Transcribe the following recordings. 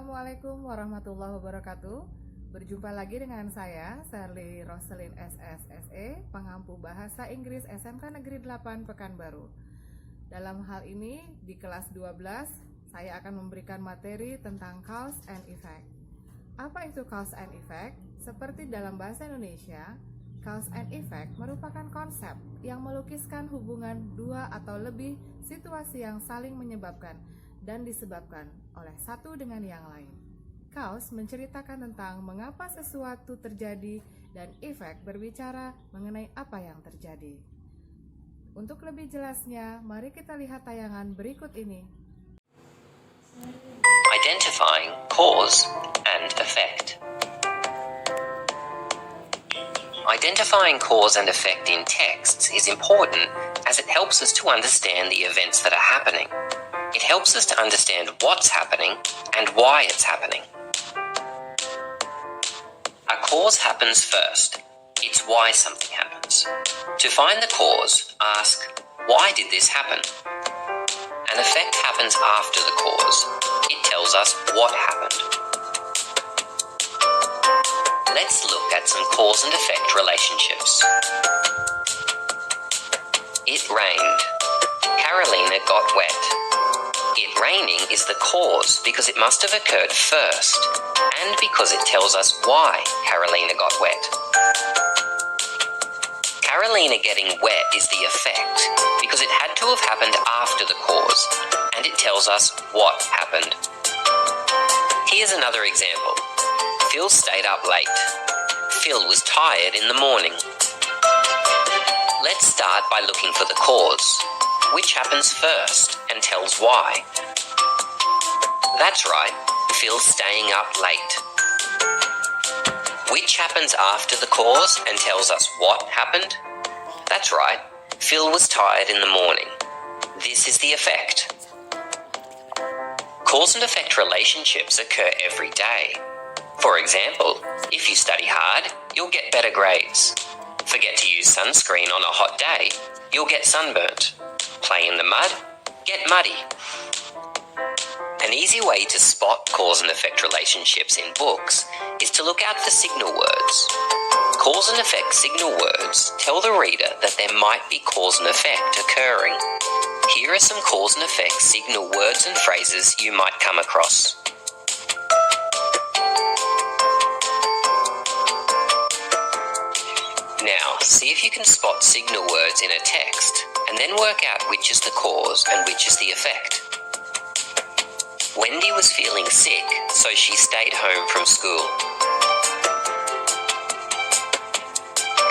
Assalamualaikum warahmatullahi wabarakatuh. Berjumpa lagi dengan saya, Sherly Roselyn SSSE, pengampu bahasa Inggris SMK Negeri 8 Pekanbaru. Dalam hal ini, di kelas 12, saya akan memberikan materi tentang cause and effect. Apa itu cause and effect? Seperti dalam bahasa Indonesia, cause and effect merupakan konsep yang melukiskan hubungan dua atau lebih situasi yang saling menyebabkan dan disebabkan oleh satu dengan yang lain. Cause menceritakan tentang mengapa sesuatu terjadi dan effect berbicara mengenai apa yang terjadi. Untuk lebih jelasnya, mari kita lihat tayangan berikut ini. Identifying cause and effect. Identifying cause and effect in texts is important as it helps us to understand the events that are happening. It helps us to understand what's happening and why it's happening. A cause happens first. It's why something happens. To find the cause, ask, why did this happen? An effect happens after the cause. It tells us what happened. Let's look at some cause and effect relationships. It rained. Carolina got wet. It raining is the cause because it must have occurred first, and because it tells us why Carolina got wet. Carolina getting wet is the effect because it had to have happened after the cause, and it tells us what happened. Here's another example. Phil stayed up late. Phil was tired in the morning. Let's start by looking for the cause. Which happens first and tells why? That's right, Phil's staying up late. Which happens after the cause and tells us what happened? That's right, Phil was tired in the morning. This is the effect. Cause and effect relationships occur every day. For example, if you study hard, you'll get better grades. Forget to use sunscreen on a hot day, you'll get sunburnt. Play in the mud, get muddy. An easy way to spot cause and effect relationships in books is to look out for signal words. Cause and effect signal words tell the reader that there might be cause and effect occurring. Here are some cause and effect signal words and phrases you might come across. Now, see if you can spot signal words in a text, and then work out which is the cause and which is the effect. Wendy was feeling sick, so she stayed home from school.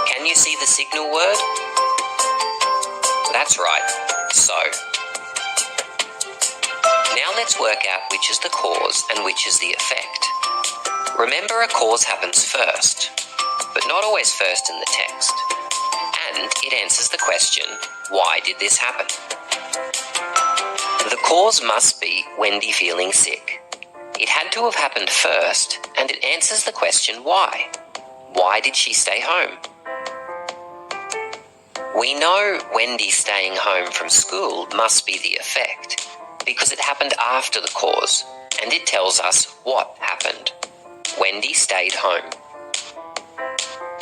Can you see the signal word? That's right, so. Now let's work out which is the cause and which is the effect. Remember, a cause happens first, but not always first in the text. And it answers the question, why did this happen? The cause must be Wendy feeling sick. It had to have happened first, and it answers the question, why? Why did she stay home? We know Wendy staying home from school must be the effect, because it happened after the cause, and it tells us what happened. Wendy stayed home.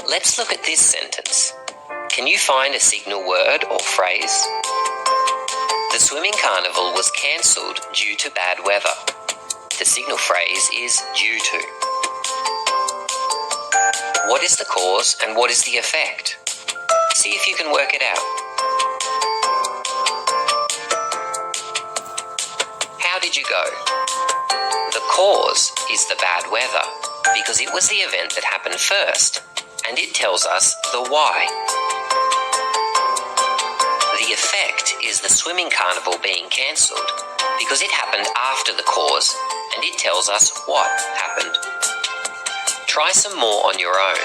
Let's look at this sentence. Can you find a signal word or phrase? The swimming carnival was cancelled due to bad weather. The signal phrase is due to. What is the cause and what is the effect? See if you can work it out. How did you go? The cause is the bad weather because it was the event that happened first, and it tells us the why. The effect is the swimming carnival being cancelled because it happened after the cause, and it tells us what happened. Try some more on your own.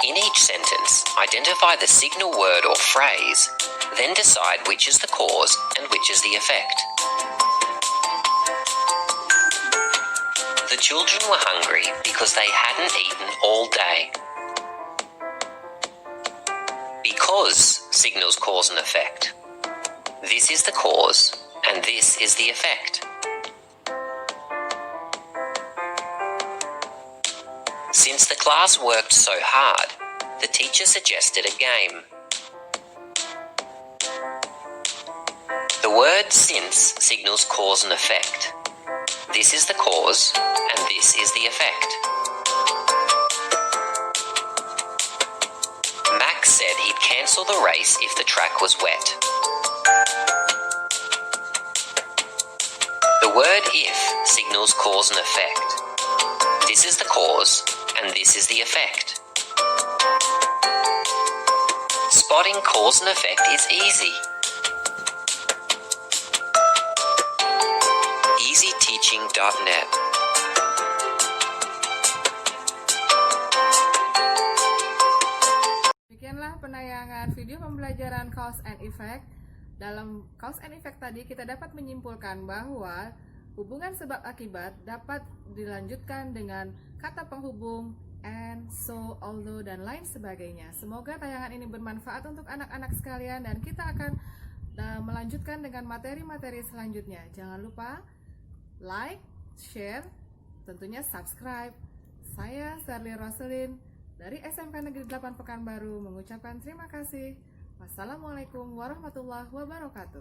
In each sentence, identify the signal word or phrase, then decide which is the cause and which is the effect. The children were hungry because they hadn't eaten all day. Because signals cause and effect. This is the cause, and this is the effect. Since the class worked so hard, the teacher suggested a game. The word since signals cause and effect. This is the cause, and this is the effect. Max said he'd cancel the race if the track was wet. The word if signals cause and effect. This is the cause, and this is the effect. Spotting cause and effect is easy. EasyTeaching.net. Demikianlah penayangan video pembelajaran cause and effect. Dalam cause and effect tadi kita dapat menyimpulkan bahwa hubungan sebab akibat dapat dilanjutkan dengan kata penghubung and, so, although, dan lain sebagainya. Semoga tayangan ini bermanfaat untuk anak-anak sekalian dan kita akan melanjutkan dengan materi-materi selanjutnya. Jangan lupa like, share, tentunya subscribe. Saya Shirley Roselyn dari SMK Negeri 8 Pekanbaru mengucapkan terima kasih. Wassalamualaikum warahmatullahi wabarakatuh.